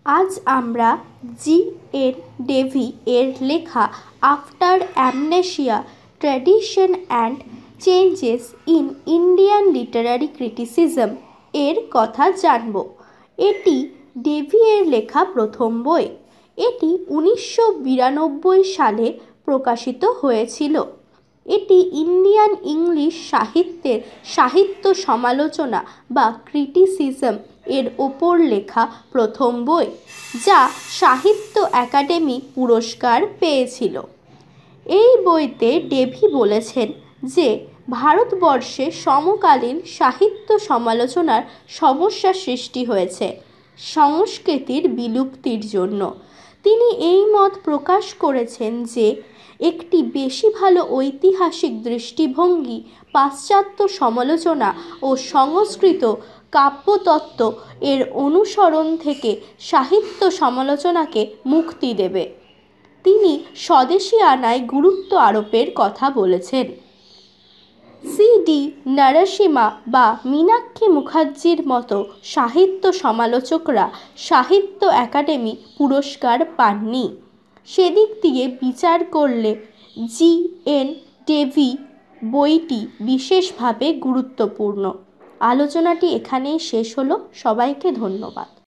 আজ আমরা G N Davy এর লেখা after amnesia tradition and changes in Indian Literary criticism এর কথা জানব। এটি ডেভি এর লেখা প্রথম বই। এটি 1992 সালে প্রকাশিত হয়েছিল। এটি ইন্ডিয়ান ইংলিশ সাহিত্যের সাহিত্য সমালোচনা বা ক্রিটিসিজম এর ওপর লেখা প্রথম বই, যা সাহিত্য একাডেমি পুরস্কার পেয়েছিল। এই বইতে ডেভি বলেছেন যে ভারতবর্ষে সমকালীন সাহিত্য সমালোচনার সমস্যা সৃষ্টি হয়েছে সংস্কৃতির বিলুপ্তির জন্য। তিনি এই মত প্রকাশ করেছেন যে একটি বেশি ভালো ঐতিহাসিক দৃষ্টিভঙ্গি পাশ্চাত্য সমালোচনা ও সংস্কৃত কাব্যতত্ত্ব এর অনুসরণ থেকে সাহিত্য সমালোচনাকে মুক্তি দেবে। তিনি স্বদেশী আনায় গুরুত্ব আরোপের কথা বলেছেন। সি.ডি. নরসিমা বা মীনাক্ষী মুখার্জির মতো সাহিত্য সমালোচকরা সাহিত্য একাডেমি পুরস্কার পাননি। সেদিক দিয়ে বিচার করলে জি এন ডেভি বইটি বিশেষভাবে গুরুত্বপূর্ণ। আলোচনাটি এখানেই শেষ হলো। সবাইকে ধন্যবাদ।